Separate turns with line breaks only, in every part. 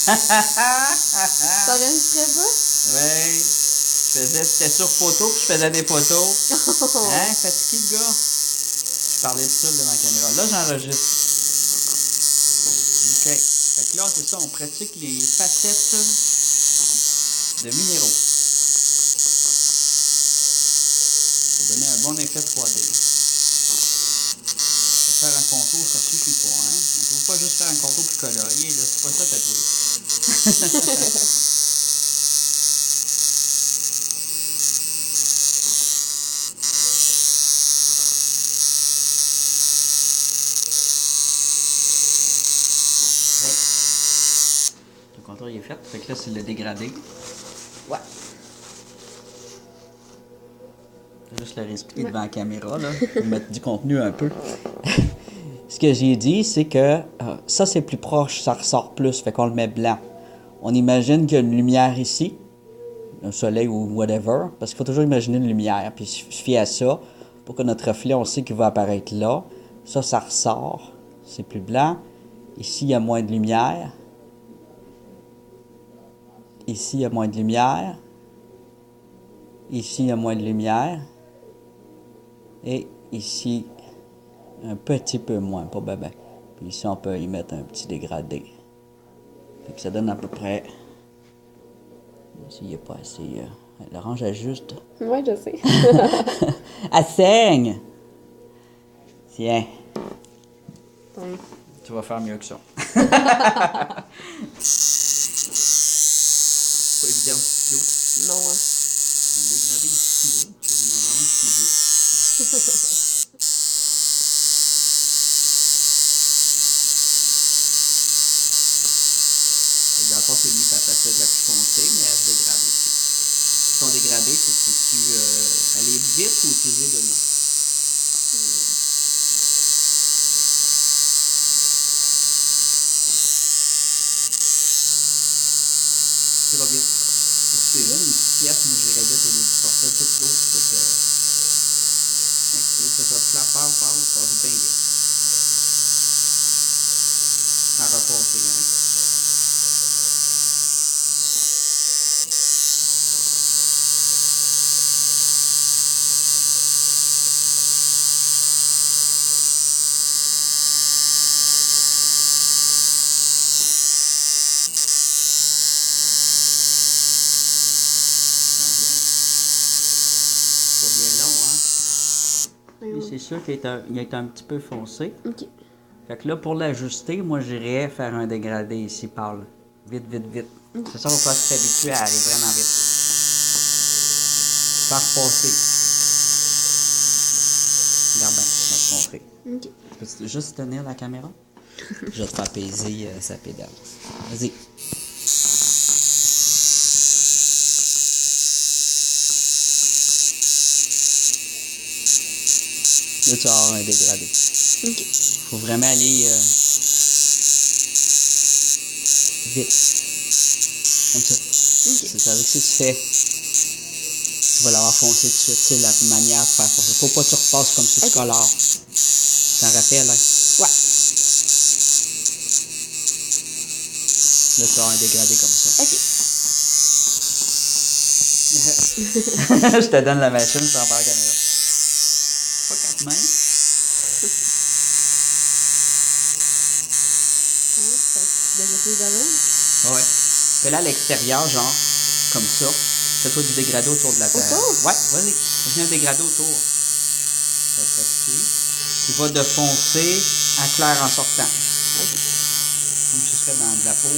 T'enregistrais pas?
Ouais. C'était sur photo, puis je faisais des photos. Hein, fatigué le gars? Je parlais de ça devant la caméra. Là, j'enregistre. OK. Fait que là, c'est ça, on pratique les facettes de minéraux. Pour donner un bon effet 3D. Faire un contour, ça suffit pas, hein? On ne peut pas juste faire un contour plus colorié, là. C'est pas ça tatouer. Le contour il est fait. Fait que là, c'est le dégradé.
Ouais.
Juste le réexpliquer devant la caméra, là, pour mettre du contenu un peu. Ce que j'ai dit, c'est que ça, c'est plus proche, ça ressort plus, fait qu'on le met blanc. On imagine qu'il y a une lumière ici, un soleil ou whatever, parce qu'il faut toujours imaginer une lumière, puis il se fie à ça, pour que notre reflet, on sait qu'il va apparaître là. Ça ressort, c'est plus blanc. Ici, il y a moins de lumière. Ici, il y a moins de lumière. Ici, il y a moins de lumière. Et ici, un petit peu moins, pas ben ben. Puis ici, on peut y mettre un petit dégradé. Fait que ça donne à peu près... Ici, il n'y a pas assez... L'orange ajuste.
Ouais, je sais.
Elle saigne! Tiens.
Ouais.
Tu vas faire mieux que ça. C'est pas évident, stylo.
Non, hein.
Un dégradé au stylo sur une orange qui joue. Dans le fond, c'est lui sa facette la plus foncée, mais elle se dégrade aussi. Son dégradé, c'est-tu aller vite ou utiliser de l'eau? Tu vas vite. Si tu fais juste une petite pièce, moi j'irais vite au lieu de sortir toute l'eau, puis que ça soit clair, parle, ça va bien vite. Sans repasser, hein? C'est bien long, hein? Lui, c'est sûr qu'il est un petit peu foncé.
OK.
Fait que là, pour l'ajuster, moi, j'irais faire un dégradé ici, par là. Vite, vite, vite. C'est ça, on va s'habituer à aller vraiment vite. Faire passer. Regarde bien, je vais te montrer.
OK.
Peux-tu juste tenir la caméra? Je vais te faire peser sa pédale. Vas-y. Là, tu vas avoir un dégradé.
OK.
Faut vraiment aller vite. Comme ça.
OK.
C'est-à-dire que si tu fais, tu vas l'avoir foncé tout de suite. C'est la manière de faire foncer. Faut pas que tu repasses comme si tu colores. T'en rappelles, hein?
Ouais.
Là, tu vas avoir un dégradé comme ça.
OK.
Je te donne la machine sans faire la caméra. Pas quatre mains.
Déjà plus d'avant?
Ouais. Fais-la à l'extérieur, genre, comme ça. Fais-toi du dégradé autour de la terre.
Autour?
Ouais, vas-y. Fais un dégradé autour. Ça va pratiquer. Tu vas de foncer à clair en sortant.
OK.
Comme si ce serait dans de la peau.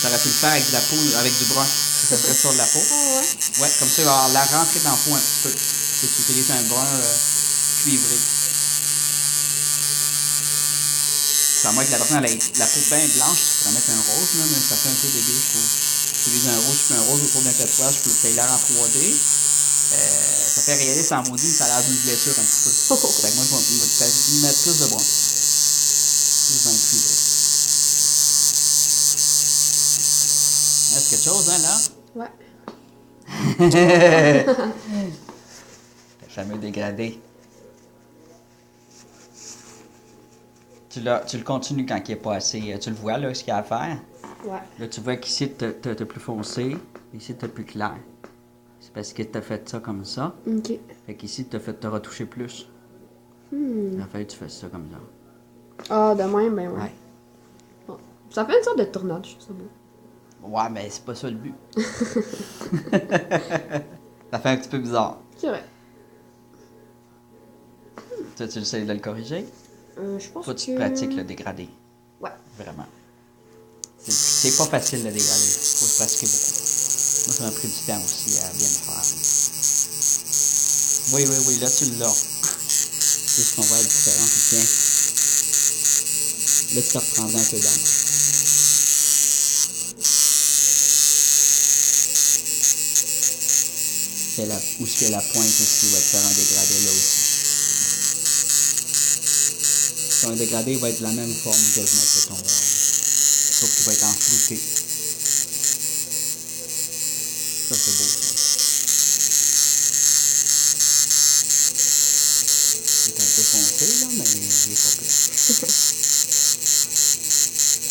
Tu aurais pu le faire avec de la peau, avec du brun. Ça serait sur de la peau.
Ah ouais?
Ouais, comme ça, il va avoir la rentrée dans la peau un petit peu. Si tu utilises un brun cuivré. À moins que la personne ait la peau bien blanche, tu pourrais mettre un rose, là, mais ça fait un peu dégueu, je trouve. Tu utilises un rose, tu fais un rose autour d'un tatouage, puis tu l'air en 3D. Ça fait réaliste en maudit, mais ça a l'air d'une blessure un petit peu. Fait que moi, je vais peut-être mettre plus de brun. Plus dans le cuivré. Est-ce quelque chose, hein, là?
Ouais.
Le fameux dégradé. Tu le continues quand il n'est pas assez. Tu le vois, là, ce qu'il y a à faire.
Ouais.
Là, tu vois qu'ici, t'as plus foncé. Ici, t'as plus clair. C'est parce que t'as fait ça comme ça.
Ok.
Fait qu'ici, t'as retouché plus.
Hmm.
En fait, tu fais ça comme ça.
Ah, de même, ben ouais.
Ouais.
Bon. Ça fait une sorte de tornade, je trouve ça beau.
Ouais, mais c'est pas ça le but. Ça fait un petit peu bizarre.
C'est vrai.
Tu essaies de le corriger?
Je pense
Faut que tu
que...
pratiques le dégradé.
Ouais.
Vraiment. C'est pas facile le dégradé. Faut se pratiquer beaucoup. Moi, ça m'a pris du temps aussi à bien le faire. Oui, là, tu l'as. C'est ce qu'on voit la différence. Tiens. Là, tu te reprendras un peu d'encre. Où est-ce que la pointe aussi va te faire un dégradé là aussi. Ton dégradé va être de la même forme quasiment que ton... sauf qu'il va être en flouté. Ça, c'est beau, ça. Il est un peu foncé, là, mais il est pas pire.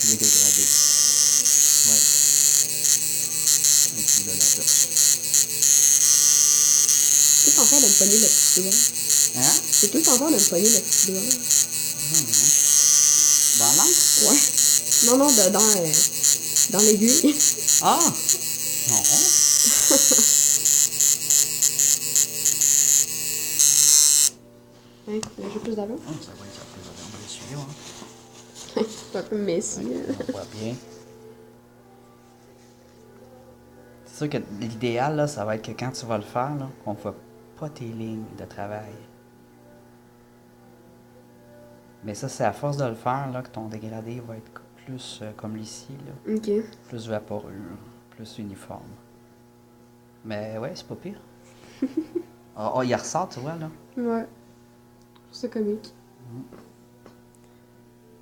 Il est dégradé. Ouais. Et puis là, la touche.
Tout en train de me pogner le petit doigt.
Hein?
C'est tout en train de me pogner le petit doigt.
Dans l'encre?
Ouais. Non, non, dans l'aiguille.
Ah! Non.
Hein, j'ai plus d'avant.
Oh, ça va être plus on va l'essuyer, hein.
C'est un peu messy.
On voit bien. C'est sûr que l'idéal, là, ça va être que quand tu vas le faire, là, qu'on ne voit pas tes lignes de travail. Mais ça, c'est à force de le faire, là, que ton dégradé va être plus comme ici, là.
Ok.
Plus vaporeux, plus uniforme. Mais ouais, c'est pas pire. Oh, il ressort, tu vois, là.
Ouais. C'est comique.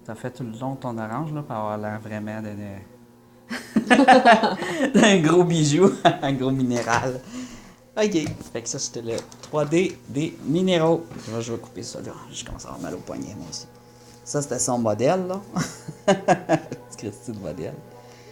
T'as fait tout le long de ton orange, là, pour avoir l'air vraiment d'un gros bijou, un gros minéral. Ok, fait que ça, c'était le 3D des minéraux. Là, je vais couper ça, là. Je commence à avoir mal au poignet, moi aussi. Ça, c'était son modèle, là. C'est Christy de modèle.